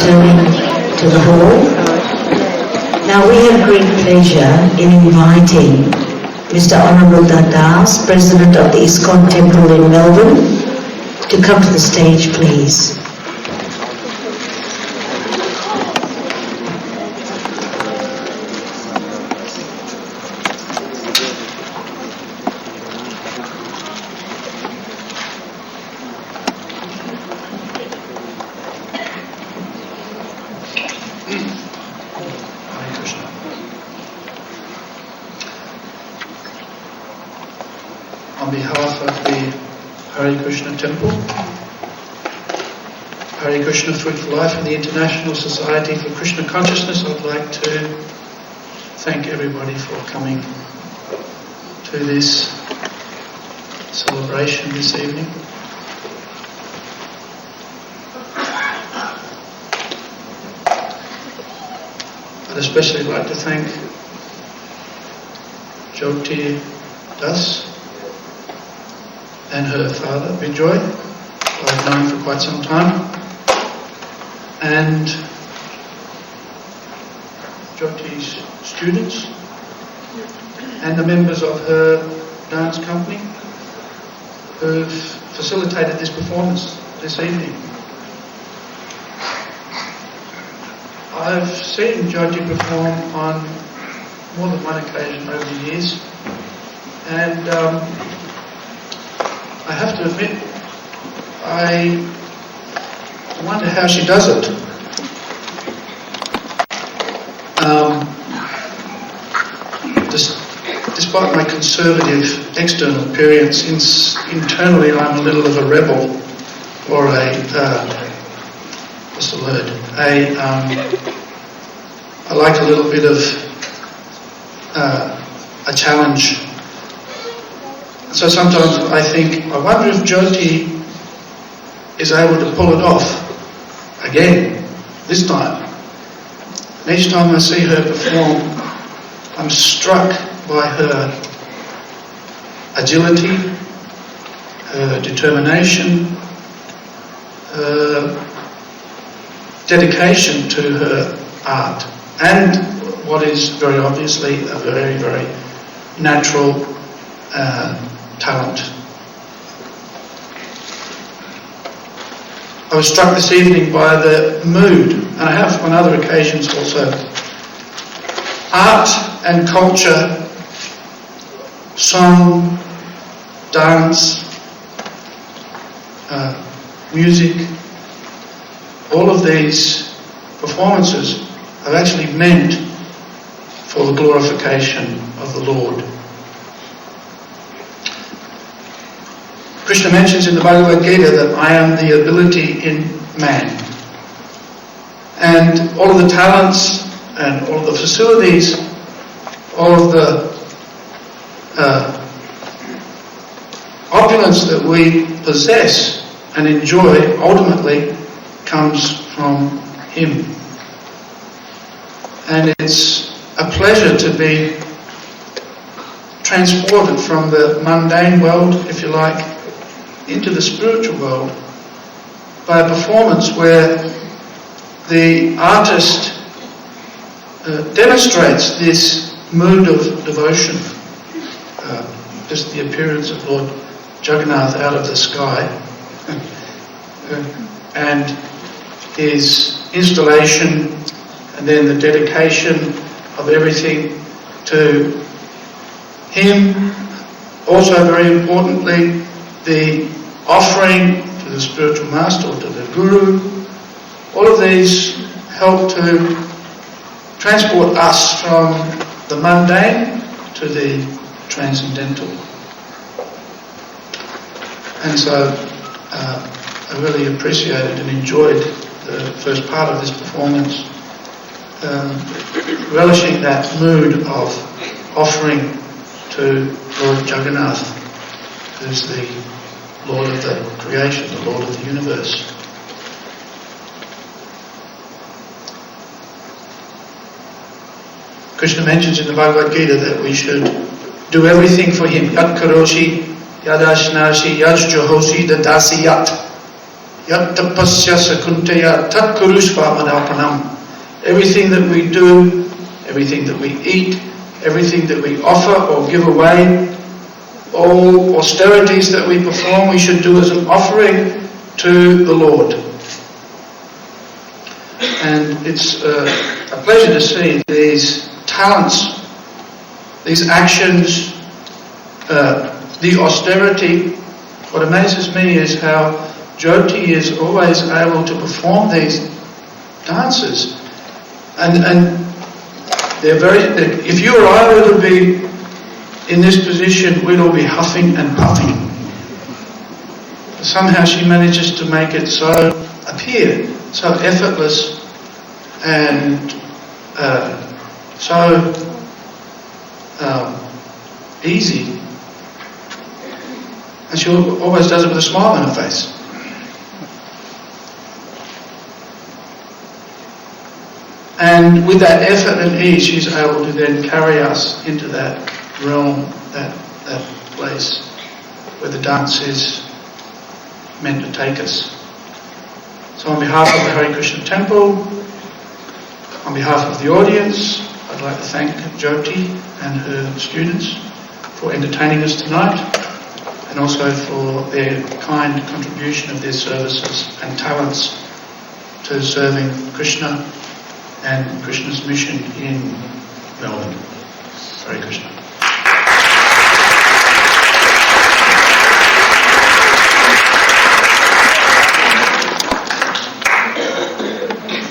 returning to the hall. Now we have great pleasure in inviting Mr. Honorable Das, President of the ISKCON Temple in Melbourne, to come to the stage, please. On behalf of the Hare Krishna Temple, Hare Krishna Food for Life and the International Society for Krishna Consciousness, I'd like to thank everybody for coming to this celebration this evening. I'd especially like to thank Joyoti Das and her father, Bijoy, who I've known for quite some time, and Jyoti's students, and the members of her dance company who've facilitated this performance this evening. I've seen Jyoti perform on more than one occasion over the years, and I have to admit, I wonder how she does it. Despite my conservative external appearance, since internally I'm a little of a rebel, or what's the word? I like a little bit of a challenge. So sometimes I think, I wonder if Joyoti is able to pull it off again, this time. And each time I see her perform, I'm struck by her agility, her determination, her dedication to her art, and what is very obviously a very, very natural talent. I was struck this evening by the mood, and I have on other occasions also. Art and culture, song, dance, music, all of these performances are actually meant for the glorification of the Lord. Krishna mentions in the Bhagavad Gita that I am the ability in man. And all of the talents and all of the facilities, all of the opulence that we possess and enjoy ultimately comes from Him. And it's a pleasure to be transported from the mundane world, if you like, into the spiritual world by a performance where the artist demonstrates this mood of devotion. Just the appearance of Lord Jagannath out of the sky and his installation, and then the dedication of everything to him. Also, very importantly, the offering to the spiritual master or to the Guru. All of these help to transport us from the mundane to the transcendental. And so I really appreciated and enjoyed the first part of this performance, relishing that mood of offering to Lord Jagannath, who's the Lord of the creation, the Lord of the universe. Krishna mentions in the Bhagavad Gita that we should do everything for Him. Yad karoshi, yad ashnashi, yad johoshi, dadasi yat. Yat tapasya sakuntaya tat kurusvamanapanam. Everything that we do, everything that we eat, everything that we offer or give away, all austerities that we perform, we should do as an offering to the Lord. And it's a pleasure to see these talents, these actions, the austerity. What amazes me is how Joyoti is always able to perform these dances. And they're if you or I were to be in this position, we'd all be huffing and puffing. Somehow she manages to make it appear so effortless and so easy. And she always does it with a smile on her face. And with that effort and ease, she's able to then carry us into that realm, that place where the dance is meant to take us. So on behalf of the Hare Krishna Temple, on behalf of the audience, I'd like to thank Joyoti and her students for entertaining us tonight, and also for their kind contribution of their services and talents to serving Krishna and Krishna's mission in Melbourne. Hare Krishna.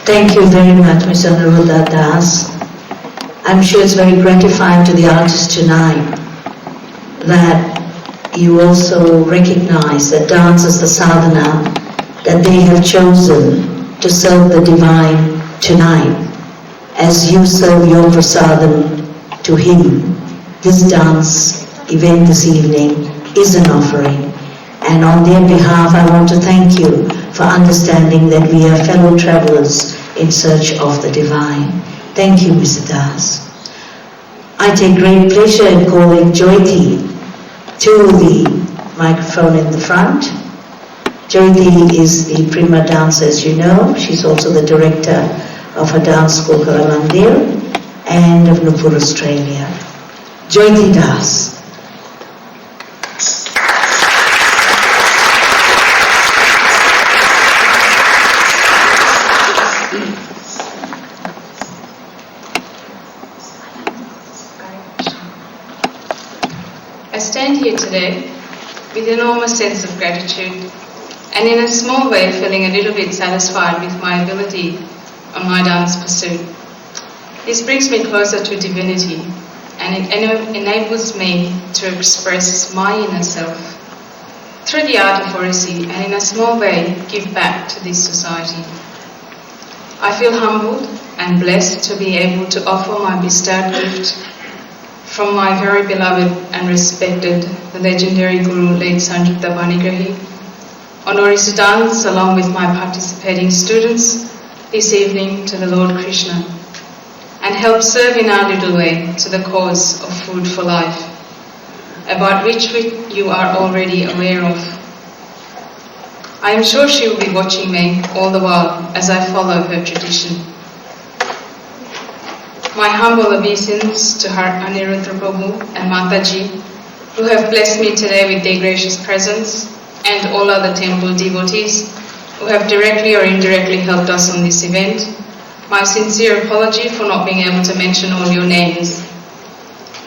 Thank you very much, Mr. Anuruddha Das. I'm sure it's very gratifying to the artists tonight that you also recognize that dance is the sadhana that they have chosen to serve the divine tonight. As you serve your prasadam to him, this dance event this evening is an offering. And on their behalf, I want to thank you for understanding that we are fellow travelers in search of the divine. Thank you, Mr. Das. I take great pleasure in calling Joyoti to the microphone in the front. Joyoti is the prima dancer, as you know. She's also the director of her dance school, Kalamandir, and of Nupur, Australia. Joyoti Das. I stand here today with enormous sense of gratitude, and in a small way feeling a little bit satisfied with my ability on my dance pursuit. This brings me closer to divinity, and it enables me to express my inner self through the art of Odissi, and in a small way give back to this society. I feel humbled and blessed to be able to offer my bestowed gift from my very beloved and respected, the legendary Guru Lord Sanjukta Panigrahi, on Odissi dance along with my participating students this evening to the Lord Krishna, and help serve in our little way to the cause of food for life, about which you are already aware of. I am sure she will be watching me all the while as I follow her tradition. My humble obeisance to her Aniruddha Prabhu and Mataji, who have blessed me today with their gracious presence, and all other temple devotees who have directly or indirectly helped us on this event. My sincere apology for not being able to mention all your names.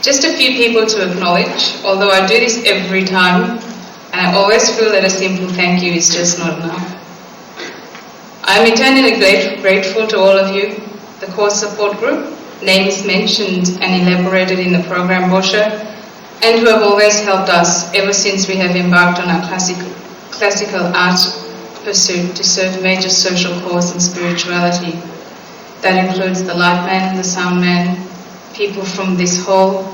Just a few people to acknowledge, although I do this every time, and I always feel that a simple thank you is just not enough. I am eternally grateful to all of you, the course support group, names mentioned and elaborated in the program brochure, and who have always helped us ever since we have embarked on our classical art pursuit to serve major social cause and spirituality. That includes the light man, the sound man, people from this hall,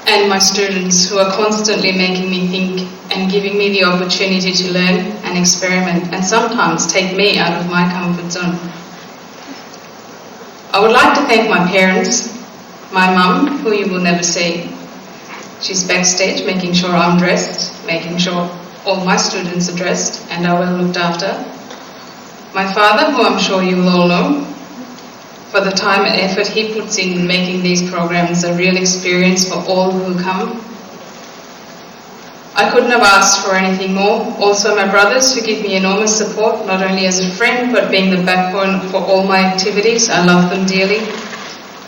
and my students who are constantly making me think and giving me the opportunity to learn and experiment, and sometimes take me out of my comfort zone. I would like to thank my parents, my mum, who you will never see. She's backstage making sure I'm dressed, making sure all my students addressed and are well looked after. My father, who I'm sure you will all know, for the time and effort he puts in making these programs a real experience for all who come. I couldn't have asked for anything more. Also my brothers, who give me enormous support, not only as a friend but being the backbone for all my activities. I love them dearly.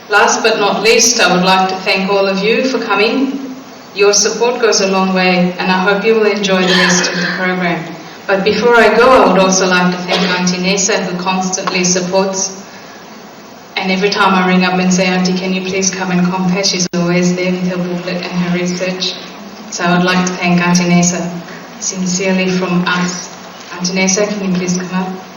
Last but not least, I would like to thank all of you for coming. Your support goes a long way, and I hope you will enjoy the rest of the program. But before I go, I would also like to thank Auntie Nessa, who constantly supports. And every time I ring up and say, Auntie, can you please come and compare? She's always there with her booklet and her research. So I would like to thank Auntie Nessa sincerely from us. Auntie Nessa, can you please come up?